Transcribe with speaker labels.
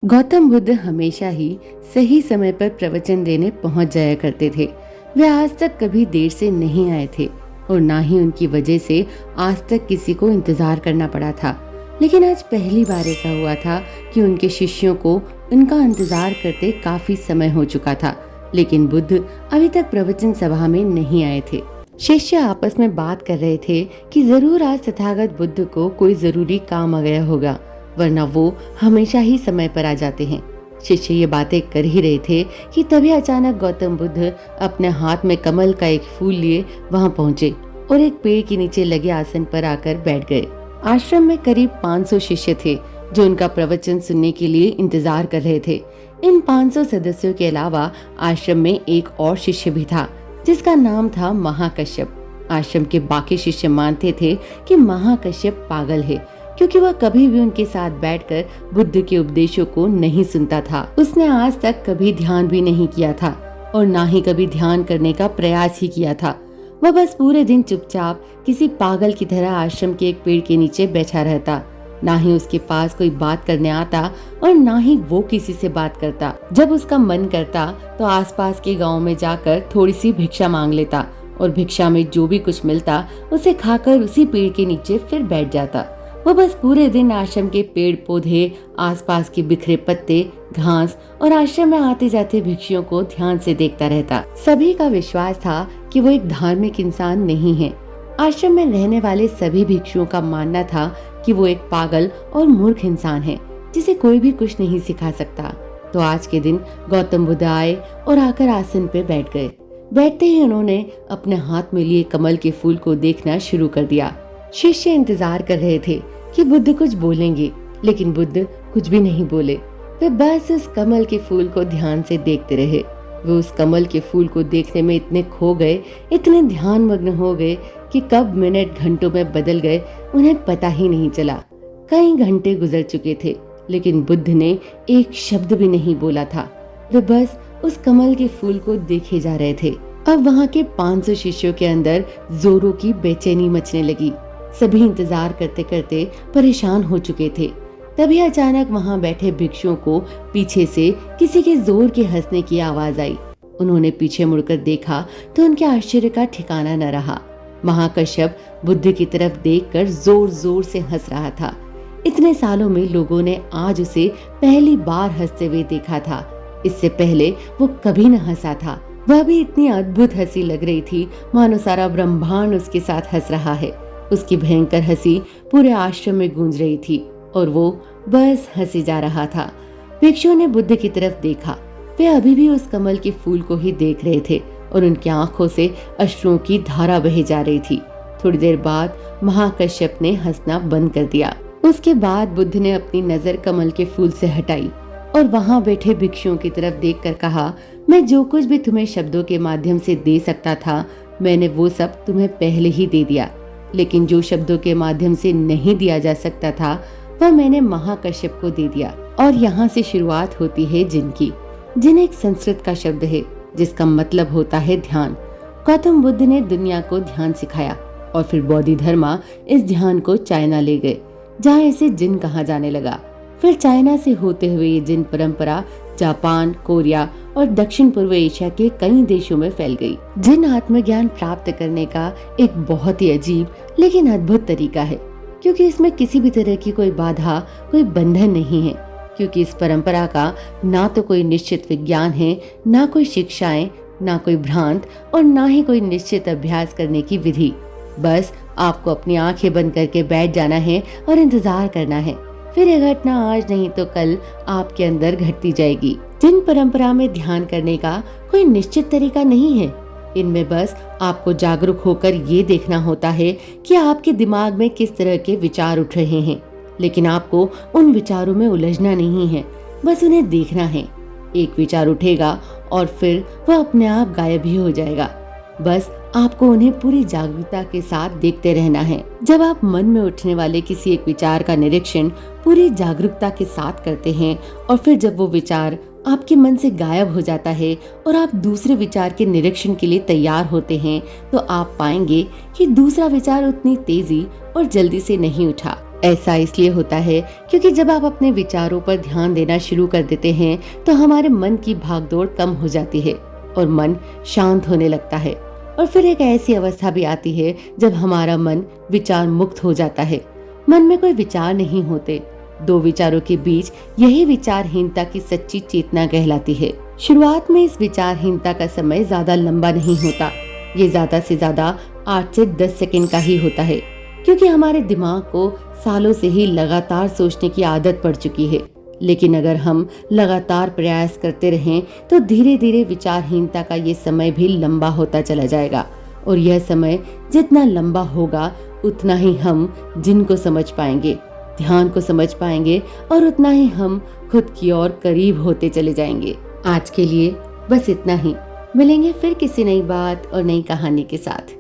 Speaker 1: गौतम बुद्ध हमेशा ही सही समय पर प्रवचन देने पहुंच जाया करते थे। वे आज तक कभी देर से नहीं आए थे और ना ही उनकी वजह से आज तक किसी को इंतजार करना पड़ा था। लेकिन आज पहली बार ऐसा हुआ था कि उनके शिष्यों को उनका इंतजार करते काफी समय हो चुका था, लेकिन बुद्ध अभी तक प्रवचन सभा में नहीं आए थे। शिष्य आपस में बात कर रहे थे कि जरूर आज तथागत बुद्ध को कोई जरूरी काम आ गया होगा, वरना वो हमेशा ही समय पर आ जाते हैं। शिष्य ये बातें कर ही रहे थे कि तभी अचानक गौतम बुद्ध अपने हाथ में कमल का एक फूल लिए वहां पहुंचे और एक पेड़ के नीचे लगे आसन पर आकर बैठ गए। आश्रम में करीब 500 शिष्य थे जो उनका प्रवचन सुनने के लिए इंतजार कर रहे थे। इन 500 सदस्यों के अलावा आश्रम में एक और शिष्य भी था जिसका नाम था महाकश्यप। आश्रम के बाकी शिष्य मानते थे कि महाकश्यप पागल है, क्योंकि वह कभी भी उनके साथ बैठकर बुद्ध के उपदेशों को नहीं सुनता था। उसने आज तक कभी ध्यान भी नहीं किया था और ना ही कभी ध्यान करने का प्रयास ही किया था। वह बस पूरे दिन चुपचाप किसी पागल की तरह आश्रम के एक पेड़ के नीचे बैठा रहता। ना ही उसके पास कोई बात करने आता और ना ही वो किसी से बात करता। जब उसका मन करता तो आसपास के गांव में जाकर थोड़ी सी भिक्षा मांग लेता और भिक्षा में जो भी कुछ मिलता उसे खाकर उसी पेड़ के नीचे फिर बैठ जाता। वो बस पूरे दिन आश्रम के पेड़ पौधे, आसपास के बिखरे पत्ते, घास और आश्रम में आते जाते भिक्षुओं को ध्यान से देखता रहता। सभी का विश्वास था कि वो एक धार्मिक इंसान नहीं है। आश्रम में रहने वाले सभी भिक्षुओं का मानना था कि वो एक पागल और मूर्ख इंसान है जिसे कोई भी कुछ नहीं सिखा सकता। तो आज के दिन गौतम बुद्ध आए और आकर आसन पे बैठ गए। बैठते ही उन्होंने अपने हाथ में लिए कमल के फूल को देखना शुरू कर दिया। शिष्य इंतजार कर रहे थे कि बुद्ध कुछ बोलेंगे, लेकिन बुद्ध कुछ भी नहीं बोले। वे बस उस कमल के फूल को ध्यान से देखते रहे। वे उस कमल के फूल को देखने में इतने खो गए, इतने ध्यान मग्न हो गए कि कब मिनट घंटों में बदल गए उन्हें पता ही नहीं चला। कई घंटे गुजर चुके थे, लेकिन बुद्ध ने एक शब्द भी नहीं बोला था। वे बस उस कमल के फूल को देखे जा रहे थे। अब वहाँ के 500 शिष्यों के अंदर जोरों की बेचैनी मचने लगी। सभी इंतजार करते करते परेशान हो चुके थे। तभी अचानक वहां बैठे भिक्षुओं को पीछे से किसी के जोर के हंसने की आवाज आई। उन्होंने पीछे मुड़कर देखा तो उनके आश्चर्य का ठिकाना न रहा। महाकश्यप बुद्ध की तरफ देखकर जोर जोर से हंस रहा था। इतने सालों में लोगों ने आज उसे पहली बार हंसते हुए देखा था। इससे पहले वो कभी न हंसा था। वह भी इतनी अद्भुत हंसी लग रही थी मानो सारा ब्रह्मांड उसके साथ हंस रहा है। उसकी भयंकर हंसी पूरे आश्रम में गूंज रही थी और वो बस हंसे जा रहा था। भिक्षुओं ने बुद्ध की तरफ देखा। वे अभी भी उस कमल के फूल को ही देख रहे थे और उनकी आंखों से अश्रुओं की धारा बहे जा रही थी। थोड़ी देर बाद महाकश्यप ने हंसना बंद कर दिया। उसके बाद बुद्ध ने अपनी नजर कमल के फूल से हटाई और वहां बैठे भिक्षुओं की तरफ देखकर कहा, मैं जो कुछ भी तुम्हें शब्दों के माध्यम से दे सकता था, मैंने वो सब तुम्हें पहले ही दे दिया। लेकिन जो शब्दों के माध्यम से नहीं दिया जा सकता था वह मैंने महाकश्यप को दे दिया। और यहाँ से शुरुआत होती है जिन की। जिन एक संस्कृत का शब्द है जिसका मतलब होता है ध्यान। गौतम बुद्ध ने दुनिया को ध्यान सिखाया और फिर बोधिधर्मा इस ध्यान को चाइना ले गए, जहाँ इसे जिन कहा जाने लगा। फिर चाइना से होते हुए ये जिन परंपरा जापान, कोरिया और दक्षिण पूर्व एशिया के कई देशों में फैल गई। जिन आत्मज्ञान प्राप्त करने का एक बहुत ही अजीब लेकिन अद्भुत तरीका है, क्योंकि इसमें किसी भी तरह की कोई बाधा, कोई बंधन नहीं है। क्योंकि इस परंपरा का ना तो कोई निश्चित विज्ञान है, ना कोई शिक्षाएं, ना कोई भ्रांत और ना ही कोई निश्चित अभ्यास करने की विधि। बस आपको अपनी आंखें बंद करके बैठ जाना है और इंतजार करना है। फिर यह घटना आज नहीं तो कल आपके अंदर घटती जाएगी। जिन परंपरा में ध्यान करने का कोई निश्चित तरीका नहीं है। इनमें बस आपको जागरूक होकर ये देखना होता है कि आपके दिमाग में किस तरह के विचार उठ रहे हैं, लेकिन आपको उन विचारों में उलझना नहीं है, बस उन्हें देखना है। एक विचार उठेगा और फिर वह अपने आप गायब ही हो जाएगा। बस आपको उन्हें पूरी जागरूकता के साथ देखते रहना है। जब आप मन में उठने वाले किसी एक विचार का निरीक्षण पूरी जागरूकता के साथ करते हैं और फिर जब वो विचार आपके मन से गायब हो जाता है और आप दूसरे विचार के निरीक्षण के लिए तैयार होते हैं, तो आप पाएंगे कि दूसरा विचार उतनी तेजी और जल्दी से नहीं उठा। ऐसा इसलिए होता है क्योंकि जब आप अपने विचारों पर ध्यान देना शुरू कर देते हैं तो हमारे मन की भागदौड़ कम हो जाती है और मन शांत होने लगता है। और फिर एक ऐसी अवस्था भी आती है जब हमारा मन विचार मुक्त हो जाता है। मन में कोई विचार नहीं होते। दो विचारों के बीच यही विचारहीनता की सच्ची चेतना कहलाती है। शुरुआत में इस विचारहीनता का समय ज्यादा लंबा नहीं होता। ये ज्यादा से ज्यादा 8 से 10 सेकंड का ही होता है, क्योंकि हमारे दिमाग को सालों से ही लगातार सोचने की आदत पड़ चुकी है। लेकिन अगर हम लगातार प्रयास करते रहें तो धीरे धीरे विचारहीनता का ये समय भी लंबा होता चला जाएगा। और यह समय जितना लंबा होगा उतना ही हम जिनको समझ पाएंगे, ध्यान को समझ पाएंगे और उतना ही हम खुद की ओर करीब होते चले जाएंगे। आज के लिए बस इतना ही। मिलेंगे फिर किसी नई बात और नई कहानी के साथ।